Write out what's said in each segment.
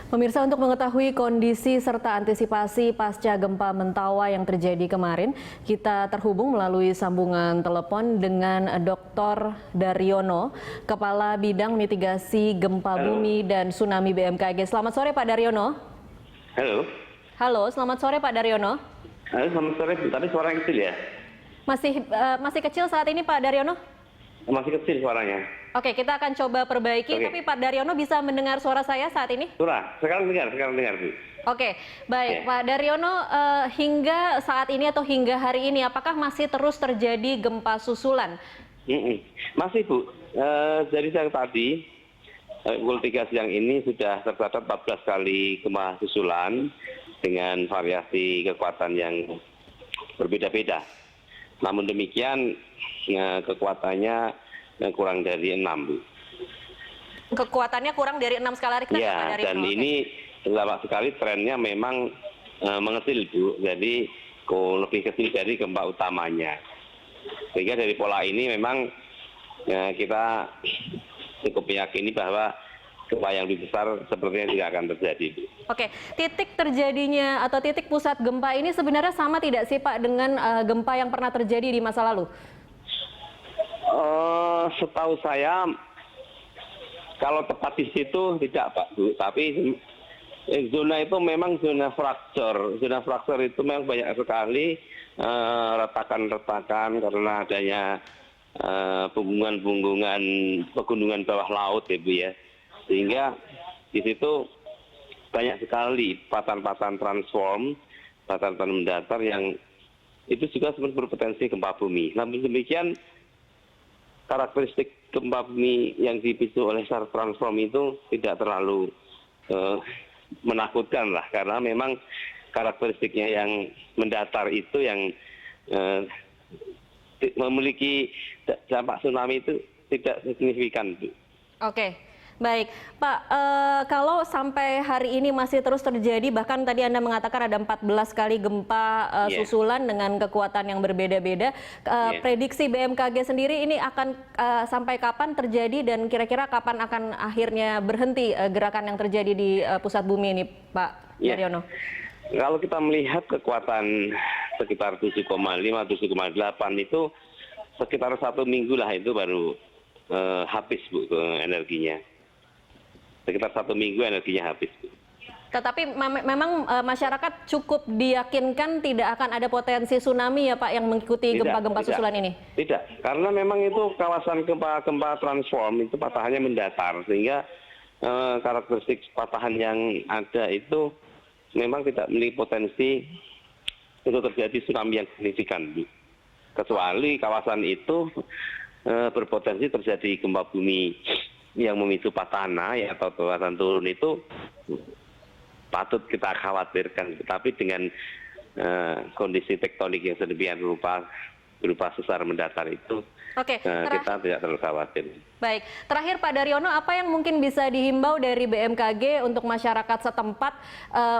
Pemirsa, untuk mengetahui kondisi serta antisipasi pasca gempa Mentawai yang terjadi kemarin, kita terhubung melalui sambungan telepon dengan Dr. Daryono, Kepala Bidang Mitigasi Gempa Bumi dan Tsunami BMKG. Selamat sore Pak Daryono. Halo. Halo, selamat sore Pak Daryono. Halo, selamat sore. Tapi suaranya kecil ya? Masih kecil saat ini Pak Daryono? Masih kecil suaranya. Oke, kita akan coba perbaiki. Tapi Pak Daryono bisa mendengar suara saya saat ini? Sekarang dengar, Bu. Oke, baik. Pak Daryono, hingga saat ini atau hingga hari ini, apakah masih terus terjadi gempa susulan? Masih, Bu. Jadi siang tadi, pukul 3 siang ini sudah tercatat 14 kali gempa susulan dengan variasi kekuatan yang berbeda-beda. Namun demikian, kekuatannya kurang dari 6, Bu. Kekuatannya kurang dari 6 skala Richter? Ya, dan ini lama sekali trennya memang mengecil, Bu. Jadi lebih kecil dari gempa utamanya. Sehingga dari pola ini memang kita cukup meyakini bahwa gempa yang lebih besar sepertinya tidak akan terjadi, Bu. Oke, titik terjadinya atau titik pusat gempa ini sebenarnya sama tidak sih Pak dengan gempa yang pernah terjadi di masa lalu? Setahu saya, kalau tepat di situ tidak, Pak, Bu. Tapi zona itu memang zona fracture. Zona fracture itu memang banyak sekali retakan-retakan karena adanya punggungan pegunungan bawah laut, ya, Bu, ya. Sehingga di situ banyak sekali patahan-patahan transform, patahan-patahan mendatar yang itu juga sebenarnya berpotensi gempa bumi. Namun demikian, karakteristik gempa bumi yang dipicu oleh sar transform itu tidak terlalu menakutkan lah, karena memang karakteristiknya yang mendatar itu yang memiliki dampak tsunami itu tidak signifikan, Bu. Oke, baik Pak, kalau sampai hari ini masih terus terjadi, bahkan tadi Anda mengatakan ada 14 kali gempa susulan dengan kekuatan yang berbeda-beda, prediksi BMKG sendiri ini akan sampai kapan terjadi dan kira-kira kapan akan akhirnya berhenti gerakan yang terjadi di pusat bumi ini, Pak Daryono? Kalau kita melihat kekuatan sekitar 7,5, 7,8 itu sekitar 1 minggu lah itu baru habis, Bu, energinya. Sekitar 1 minggu energinya habis, Bu. Tetapi memang masyarakat cukup diyakinkan tidak akan ada potensi tsunami ya Pak yang mengikuti gempa-gempa susulan ini? Tidak, karena memang itu kawasan gempa-gempa transform itu patahannya mendatar, sehingga karakteristik patahan yang ada itu memang tidak memiliki potensi untuk terjadi tsunami yang signifikan, Bu. Kecuali kawasan itu berpotensi terjadi gempa bumi yang memicu patahan naik atau kawasan turun, itu patut kita khawatirkan. Tapi dengan kondisi tektonik yang sedemikian berupa sesar mendatar itu, kita tidak terlalu khawatir. Baik, terakhir Pak Daryono, apa yang mungkin bisa dihimbau dari BMKG untuk masyarakat setempat,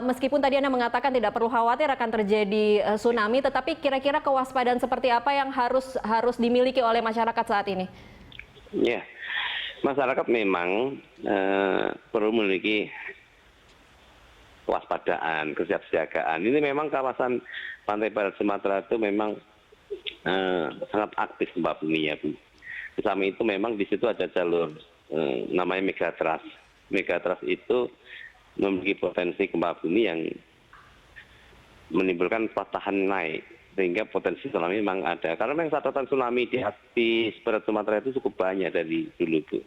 meskipun tadi Anda mengatakan tidak perlu khawatir akan terjadi tsunami, tetapi kira-kira kewaspadaan seperti apa yang harus dimiliki oleh masyarakat saat ini? Ya, masyarakat memang perlu memiliki kewaspadaan, kesiapsiagaan. Ini memang kawasan pantai barat Sumatera itu memang sangat aktif gempa buminya, Bu. Di samping itu memang di situ ada jalur namanya megatrust. Megatrust itu memiliki potensi gempa bumi yang menimbulkan patahan naik, sehingga potensi tsunami memang ada. Karena memang catatan tsunami di barat Sumatera itu cukup banyak dari dulu, Bu.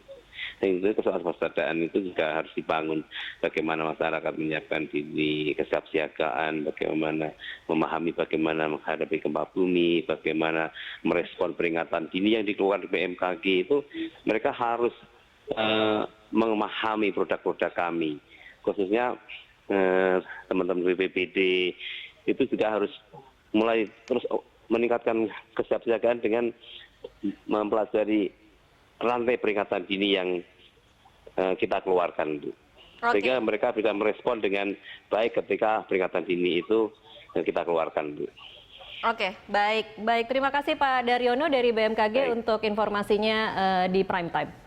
Sehingga kewaspadaan itu juga harus dibangun. Bagaimana masyarakat menyiapkan diri, kesiapsiagaan, bagaimana memahami bagaimana menghadapi gempa bumi, bagaimana merespon peringatan dini yang dikeluarkan BMKG itu, mereka harus memahami produk-produk kami. Khususnya teman-teman BPBD itu juga harus mulai terus meningkatkan kesiapsiagaan dengan mempelajari rantai peringatan dini yang kita keluarkan, Bu. Sehingga mereka bisa merespon dengan baik ketika peringatan dini itu kita keluarkan, Bu. Oke, baik. Terima kasih Pak Daryono dari BMKG untuk informasinya di Prime Time.